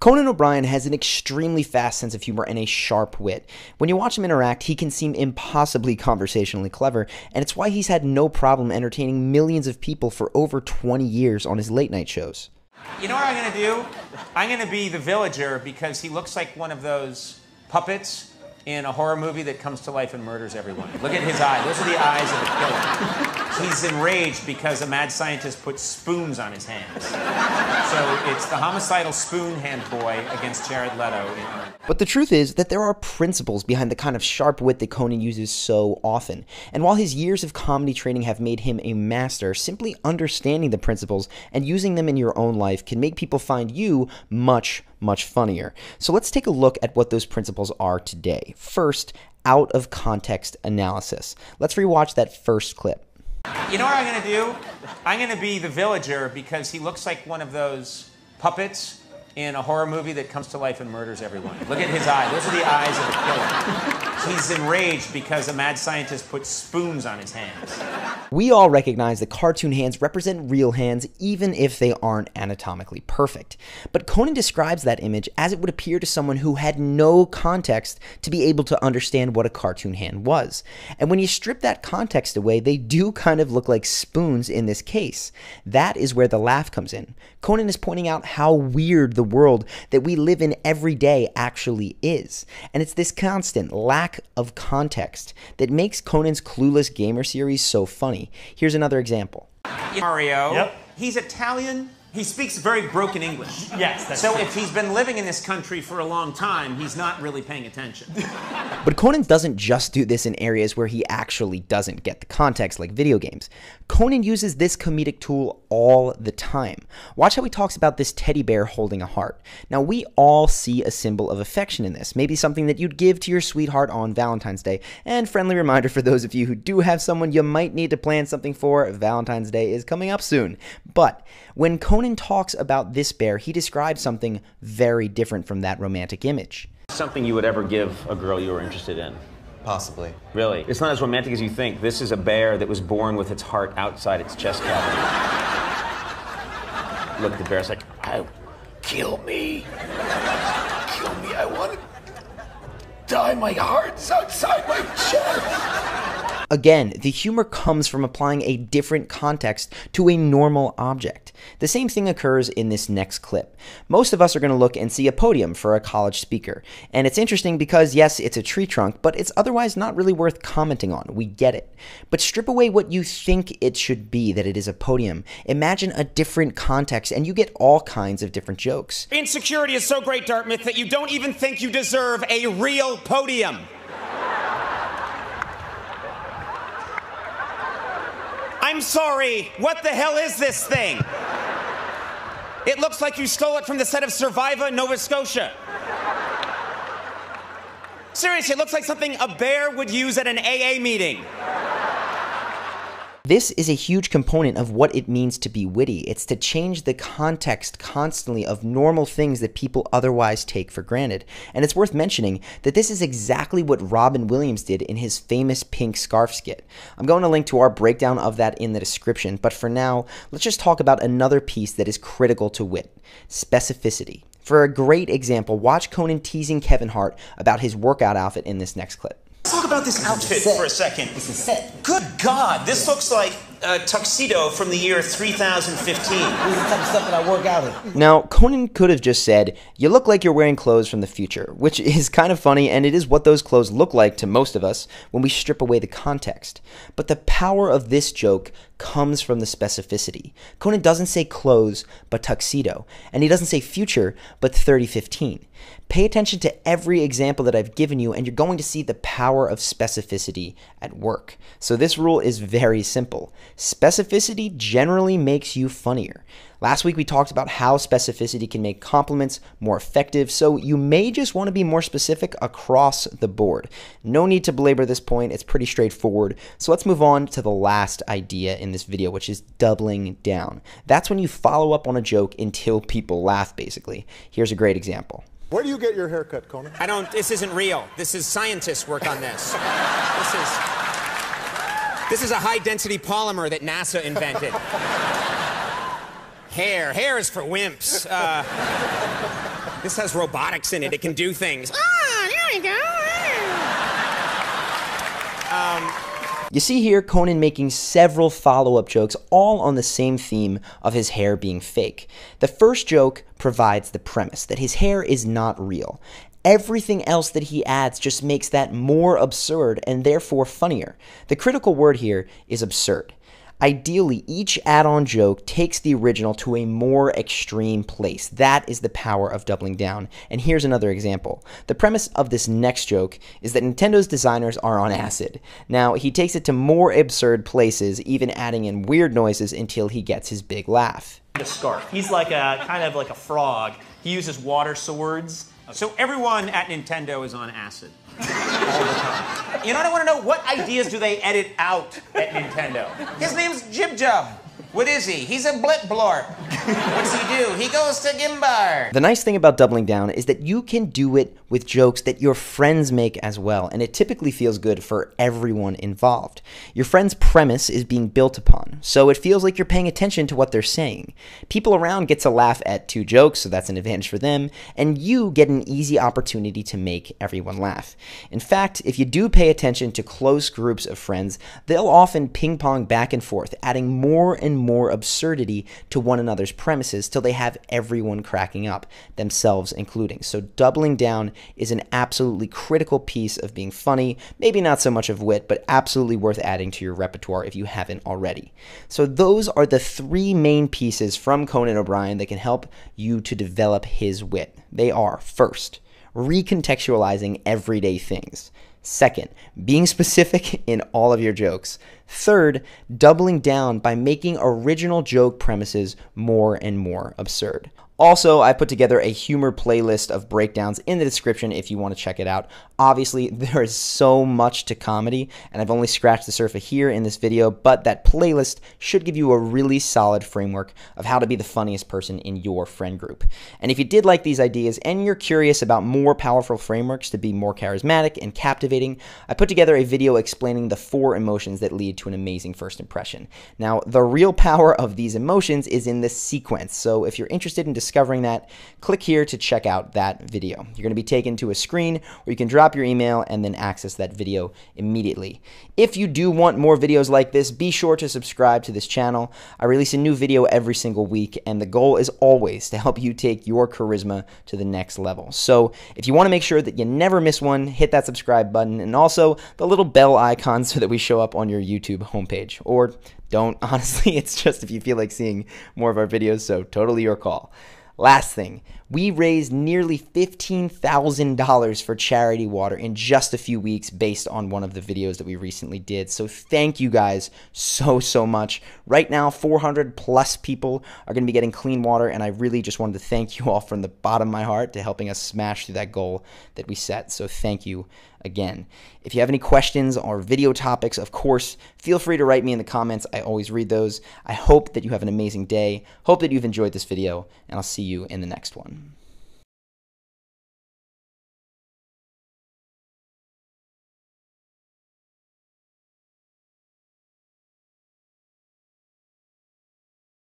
Conan O'Brien has an extremely fast sense of humor and a sharp wit. When you watch him interact, he can seem impossibly conversationally clever, and it's why he's had no problem entertaining millions of people for over 20 years on his late-night shows. You know what I'm going to do? I'm going to be the villager because he looks like one of those puppets in a horror movie that comes to life and murders everyone. Look at his eyes. Those are the eyes of a killer. He's enraged because a mad scientist put spoons on his hands. So it's the homicidal spoon hand boy against Jared Leto. But the truth is that there are principles behind the kind of sharp wit that Conan uses so often. And while his years of comedy training have made him a master, simply understanding the principles and using them in your own life can make people find you much funnier. So let's take a look at what those principles are today. First, out of context analysis. Let's rewatch that first clip. You know what I'm going to do? I'm going to be the villager because he looks like one of those puppets in a horror movie that comes to life and murders everyone. Look at his eyes. Those are the eyes of a killer. He's enraged because a mad scientist put spoons on his hands. We all recognize that cartoon hands represent real hands even if they aren't anatomically perfect. But Conan describes that image as it would appear to someone who had no context to be able to understand what a cartoon hand was. And when you strip that context away, they do kind of look like spoons in this case. That is where the laugh comes in. Conan is pointing out how weird the world that we live in every day actually is. And it's this constant lack of context that makes Conan's Clueless Gamer series so funny. Here's another example. Mario, yep. He's Italian. He speaks very broken English. Yes, that's so true. If he's been living in this country for a long time, he's not really paying attention. But Conan doesn't just do this in areas where he actually doesn't get the context, like video games. Conan uses this comedic tool all the time. Watch how he talks about this teddy bear holding a heart. Now, we all see a symbol of affection in this, maybe something that you'd give to your sweetheart on Valentine's Day. And friendly reminder for those of you who do have someone you might need to plan something for, Valentine's Day is coming up soon. But when Conan talks about this bear, he describes something very different from that romantic image. Something you would ever give a girl you were interested in? Possibly. Really? It's not as romantic as you think. This is a bear that was born with its heart outside its chest cavity. Look, the bear's like, kill me. Kill me. I want to die. My heart's outside my chest. Again, the humor comes from applying a different context to a normal object. The same thing occurs in this next clip. Most of us are going to look and see a podium for a college speaker. And it's interesting because, yes, it's a tree trunk, but it's otherwise not really worth commenting on. We get it. But strip away what you think it should be, that it is a podium. Imagine a different context, and you get all kinds of different jokes. Insecurity is so great, Dartmouth, that you don't even think you deserve a real podium. I'm sorry, what the hell is this thing? It looks like you stole it from the set of Survivor, Nova Scotia. Seriously, it looks like something a bear would use at an AA meeting. This is a huge component of what it means to be witty. It's to change the context constantly of normal things that people otherwise take for granted. And it's worth mentioning that this is exactly what Robin Williams did in his famous pink scarf skit. I'm going to link to our breakdown of that in the description, but for now, let's just talk about another piece that is critical to wit: specificity. For a great example, watch Conan teasing Kevin Hart about his workout outfit in this next clip. Let's talk about this outfit for a second. This is set. Good God, this looks like a tuxedo from the year 3015. This is the type of stuff that I work out in. Now, Conan could have just said, "You look like you're wearing clothes from the future," which is kind of funny, and it is what those clothes look like to most of us when we strip away the context. But the power of this joke comes from the specificity. Conan doesn't say clothes, but tuxedo, and he doesn't say future, but 3015. Pay attention to every example that I've given you, and you're going to see the power of specificity at work. So this rule is very simple. Specificity generally makes you funnier. Last week we talked about how specificity can make compliments more effective, so you may just want to be more specific across the board. No need to belabor this point, it's pretty straightforward. So let's move on to the last idea in this video, which is doubling down. That's when you follow up on a joke until people laugh, basically. Here's a great example. Where do you get your haircut, Conan? This isn't real. This is scientists work on this. This is a high-density polymer that NASA invented. Hair is for wimps. This has robotics in it. It can do things. Ah, there we go. You see here Conan making several follow-up jokes all on the same theme of his hair being fake. The first joke provides the premise that his hair is not real. Everything else that he adds just makes that more absurd and therefore funnier. The critical word here is absurd. Ideally, each add-on joke takes the original to a more extreme place. That is the power of doubling down. And here's another example. The premise of this next joke is that Nintendo's designers are on acid. Now, he takes it to more absurd places, even adding in weird noises until he gets his big laugh. A scarf. He's like a kind of like a frog. He uses water swords. So everyone at Nintendo is on acid. All the time. You know what I want to know? What ideas do they edit out at Nintendo? His name's Jib Jub. What is he? He's a blip blorp. What's he do? He goes to Gimbar. The nice thing about doubling down is that you can do it with jokes that your friends make as well, and it typically feels good for everyone involved. Your friend's premise is being built upon, so it feels like you're paying attention to what they're saying. People around get to laugh at two jokes, so that's an advantage for them, and you get an easy opportunity to make everyone laugh. In fact, if you do pay attention to close groups of friends, they'll often ping-pong back and forth, adding more and more absurdity to one another's premises till they have everyone cracking up, themselves including. So doubling down is an absolutely critical piece of being funny, maybe not so much of wit, but absolutely worth adding to your repertoire if you haven't already. So those are the three main pieces from Conan O'Brien that can help you to develop his wit. They are, first, recontextualizing everyday things. Second, being specific in all of your jokes. Third, doubling down by making original joke premises more and more absurd. Also, I put together a humor playlist of breakdowns in the description if you want to check it out. Obviously, there is so much to comedy, and I've only scratched the surface here in this video, but that playlist should give you a really solid framework of how to be the funniest person in your friend group. And if you did like these ideas and you're curious about more powerful frameworks to be more charismatic and captivating, I put together a video explaining the 4 emotions that lead to an amazing first impression. Now, the real power of these emotions is in the sequence, so if you're interested in discovering that, click here to check out that video. You're going to be taken to a screen where you can drop your email and then access that video immediately. If you do want more videos like this, be sure to subscribe to this channel. I release a new video every single week, and the goal is always to help you take your charisma to the next level. So if you want to make sure that you never miss one, hit that subscribe button and also the little bell icon so that we show up on your YouTube homepage. Or don't, honestly, it's just if you feel like seeing more of our videos, so totally your call. Last thing, we raised nearly $15,000 for charity water in just a few weeks based on one of the videos that we recently did. So thank you guys so much. Right now, 400 plus people are going to be getting clean water, and I really just wanted to thank you all from the bottom of my heart to helping us smash through that goal that we set. So thank you again. If you have any questions or video topics, of course, feel free to write me in the comments. I always read those. I hope that you have an amazing day. Hope that you've enjoyed this video, and I'll see you in the next one.